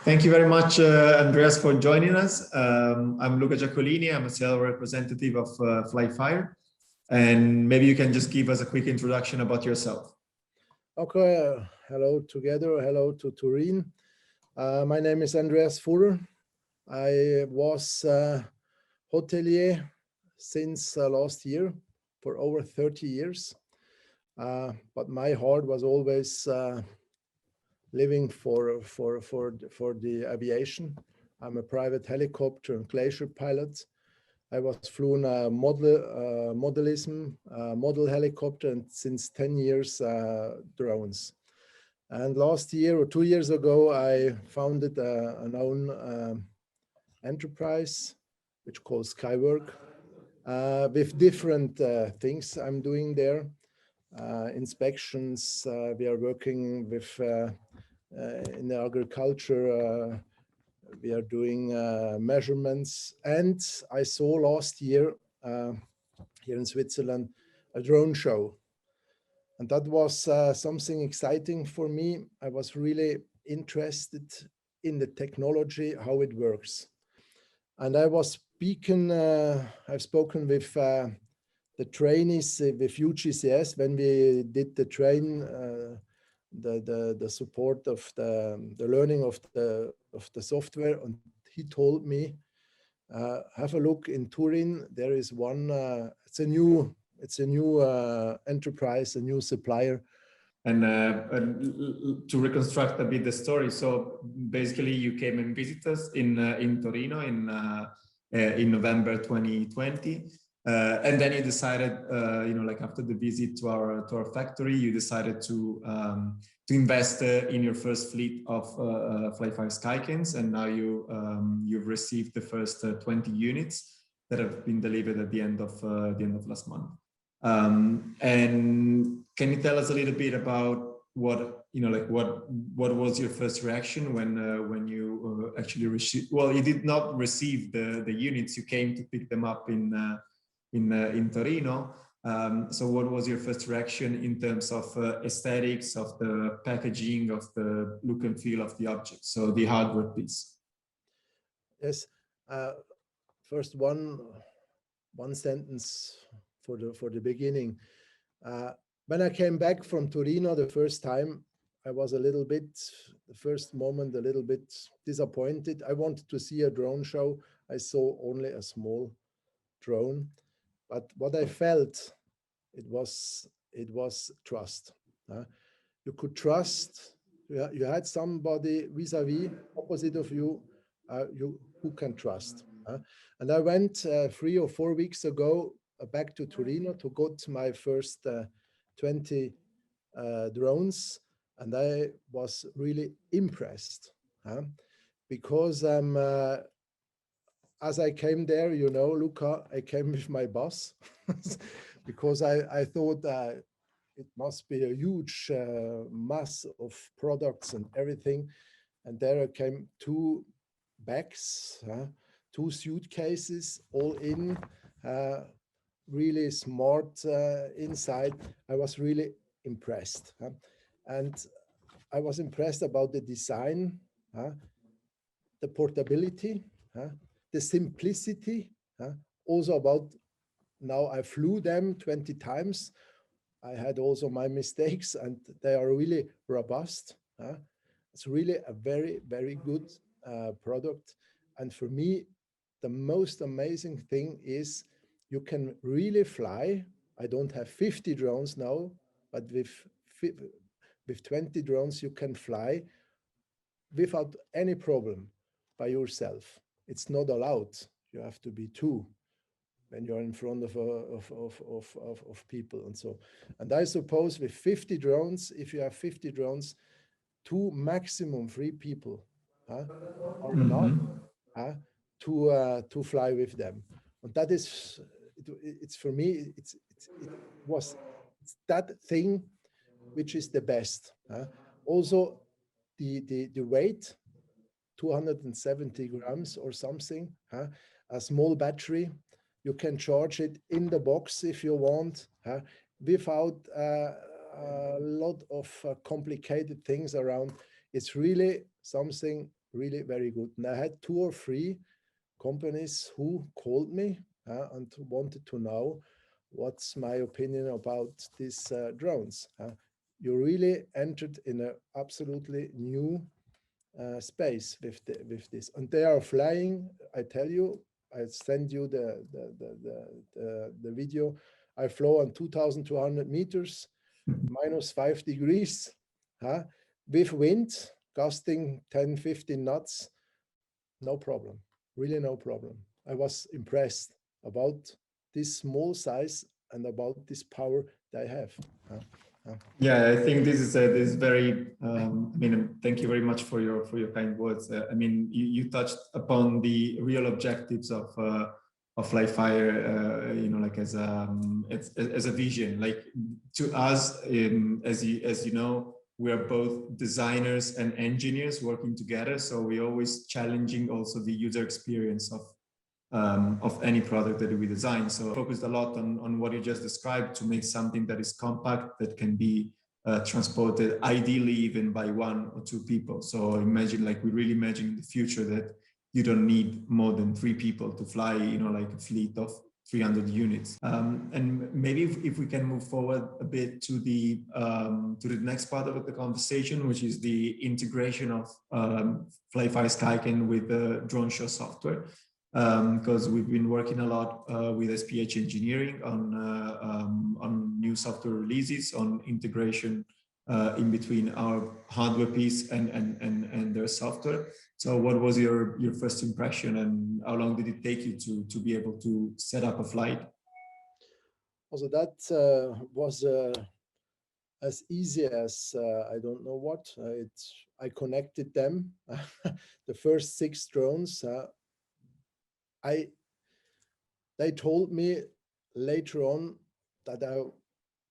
Thank you very much, Andreas, for joining us. I'm Luca Giacolini. I'm a sales representative of Flyfire. And maybe you can just give us a quick introduction about yourself. Okay, hello together. Hello to Turin. My name is Andreas Furrer. I was hotelier since last year for over 30 years. But my heart was always living for the aviation. I'm a private helicopter and glacier pilot. I was flown modelism, model helicopter, and since 10 years drones. And last year or 2 years ago, I founded an own enterprise, which called Sky-Work, with different things I'm doing there. Inspections, we are working with in the agriculture, we are doing measurements. And I saw last year here in Switzerland a drone show. And that was something exciting for me. I was really interested in the technology, how it works. And I was speaking, I've spoken with the trainees with UGCS when we did the train, the support of the learning of the software. And he told me, have a look in Turin. There is one, it's a new enterprise, a new supplier. And to reconstruct a bit the story, so basically you came and visited us in Torino in November 2020, and then you decided, like after the visit to our factory, you decided to invest in your first fleet of Flyfire Skykins, and now you've received the first 20 units that have been delivered at the end of last month. And can you tell us a little bit about what was your first reaction when you actually received? Well, you did not receive the units. You came to pick them up in Torino. So what was your first reaction in terms of aesthetics, of the packaging, of the look and feel of the object? So the hardware piece. Yes. First, one sentence for the beginning. When I came back from Torino the first time, I was a little bit disappointed. I wanted to see a drone show. I saw only a small drone, but what I felt, it was trust. You could trust. You had somebody vis-a-vis, opposite of you, who can trust. And I went 3 or 4 weeks ago back to Torino to got my first 20 drones, and I was really impressed because as I came there, Luca, I came with my bus because I thought it must be a huge mass of products and everything. And there I came 2 bags, 2 suitcases, all in, really smart inside. I was really impressed. And I was impressed about the design, the portability, the simplicity, also about, now I flew them 20 times. I had also my mistakes, and they are really robust. It's really a very, very good product. And for me, the most amazing thing is you can really fly. I don't have 50 drones now, but with 20 drones, you can fly without any problem by yourself. It's not allowed. You have to be 2 when you're in front of people and so. And I suppose with 50 drones, if you have 50 drones, 2, maximum 3 people are enough to fly with them. And that is, it's for me, it's that thing which is the best. Also, the weight, 270 grams or something, a small battery. You can charge it in the box if you want, without a lot of complicated things around. It's really something really very good. And I had 2 or 3 companies who called me and wanted to know what's my opinion about these drones. You really entered in an absolutely new space with this, and they are flying. I tell you, I send you the video. I flew on 2,200 meters, -5 degrees, with wind gusting 10, 15 knots. No problem, really no problem. I was impressed about this small size and about this power they have. Yeah, I think this is very. I mean, thank you very much for your kind words. I mean, you touched upon the real objectives of Flyfire. You know, like as a vision. Like to us, as you know, we are both designers and engineers working together. So we're always challenging also the user experience of any product that we design. So focused a lot on what you just described to make something that is compact, that can be transported ideally even by 1 or 2 people. So imagine, like, we really imagine in the future that you don't need more than 3 people to fly, you know, like a fleet of 300 units. And maybe if we can move forward a bit to the next part of the conversation, which is the integration of Flyfire Skyken with the drone show software. Because we've been working a lot with SPH Engineering on new software releases, on integration in between our hardware piece and their software. So what was your first impression, and how long did it take you to be able to set up a flight? Also, that was as easy as I don't know what. I connected them, the first 6 drones. They told me later on that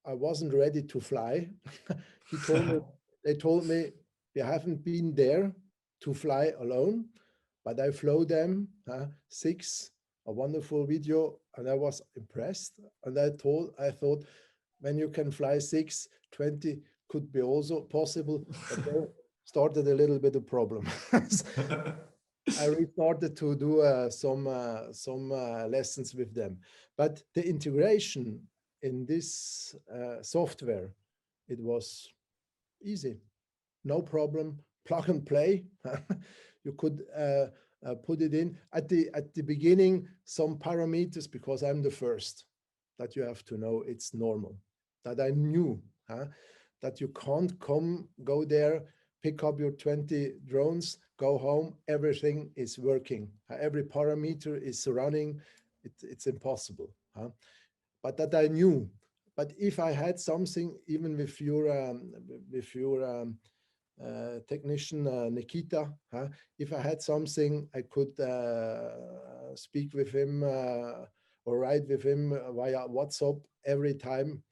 I wasn't ready to fly. They told me we haven't been there to fly alone, but I flew them 6, a wonderful video, and I was impressed. And I thought, when you can fly 6, 20 could be also possible, but then started a little bit of problem. I restarted to do some lessons with them, but the integration in this software, it was easy, no problem, plug and play. You could put it in at the beginning, some parameters, because I'm the first, that you have to know it's normal, that I knew that you can't go there, pick up your 20 drones, go home, everything is working, every parameter is running. It's impossible. But that I knew. But if I had something, even with your technician Nikita, if I had something, I could speak with him or write with him via WhatsApp every time,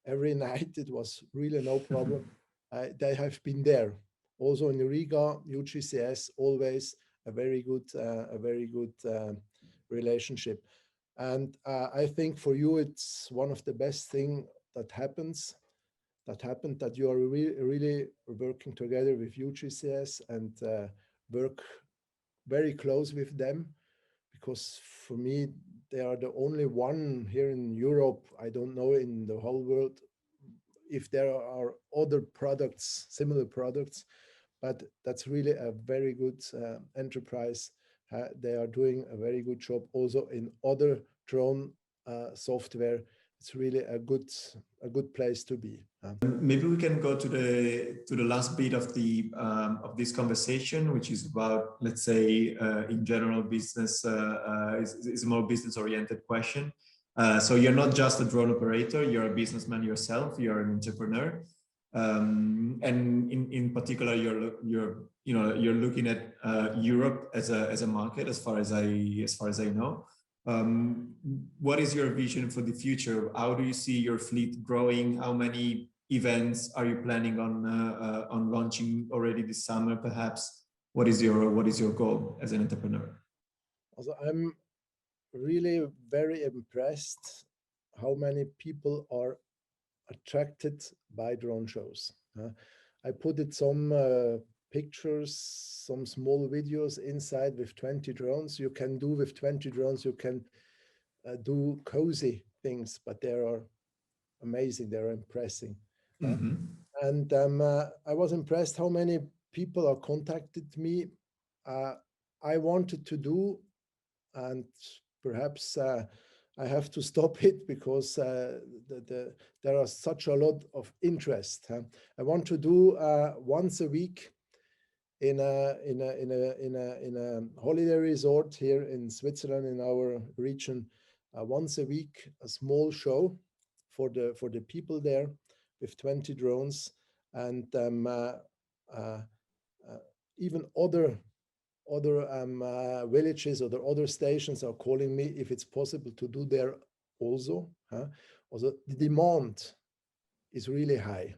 every night. It was really no problem. They have been there. Also in Riga, UGCS, always a very good relationship. And I think for you, it's one of the best thing that happened, that you are really working together with UGCS and work very close with them, because for me, they are the only one here in Europe. I don't know in the whole world if there are other products, similar products, but that's really a very good enterprise. They are doing a very good job also in other drone software. It's really a good place to be. Maybe we can go to the last bit of this conversation, which is about, let's say, in general business. Is a more business oriented question. So you're not just a drone operator, you're a businessman yourself, you're an entrepreneur. And in particular, you're looking at Europe as a market, as far as I know. What is your vision for the future? How do you see your fleet growing? How many events are you planning on launching already this summer, perhaps? What is your goal as an entrepreneur? Also, I'm really very impressed how many people are attracted by drone shows. I put it some pictures, some small videos inside with 20 drones. You can do with 20 drones, you can do cozy things, but they are amazing, they're impressive. And I was impressed how many people are contacted me. I wanted to do, and perhaps I have to stop it because there are such a lot of interest. I want to do once a week in a holiday resort here in Switzerland, in our region, once a week, a small show for the people there with 20 drones, and even other villages or the other stations are calling me if it's possible to do there also. Also, the demand is really high.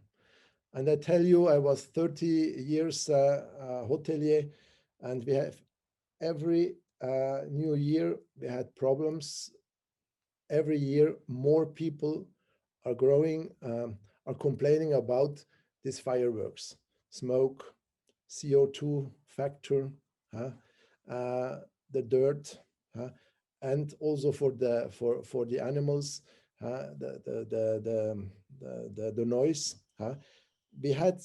And I tell you, I was 30 years hotelier, and we have every new year, we had problems. Every year, more people are growing, are complaining about these fireworks, smoke, CO2 factor, the dirt, and also for the animals, the noise. We had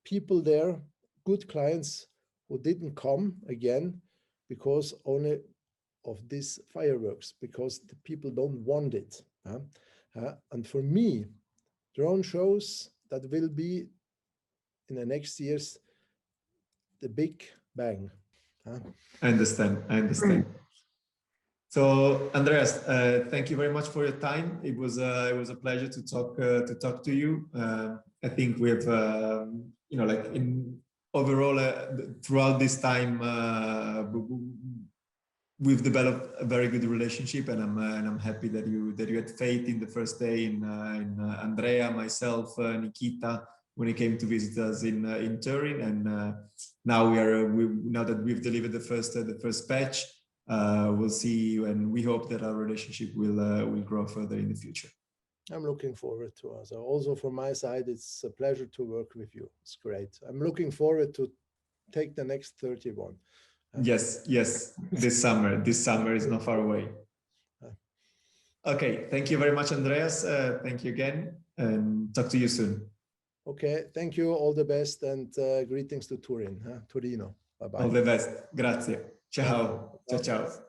people there, good clients, who didn't come again because only of these fireworks, because the people don't want it. And for me, drone shows that will be in the next years the big bang. I understand. I understand. So, Andreas, thank you very much for your time. It was a pleasure to talk to you. I think we've you know, like in overall throughout this time, we've developed a very good relationship, and I'm happy that you had faith in the first day in Andrea, myself, Nikita, when he came to visit us in Turin, and now now that we've delivered the first batch, we'll see, and we hope that our relationship will grow further in the future. I'm looking forward to us. Also from my side, it's a pleasure to work with you. It's great. I'm looking forward to take the next 31. Yes, this summer is not far away. Okay, thank you very much, Andreas. Thank you again, and talk to you soon. Okay, thank you. All the best, and greetings to Turin, Torino. Bye-bye. All the best. Grazie. Ciao. Ciao.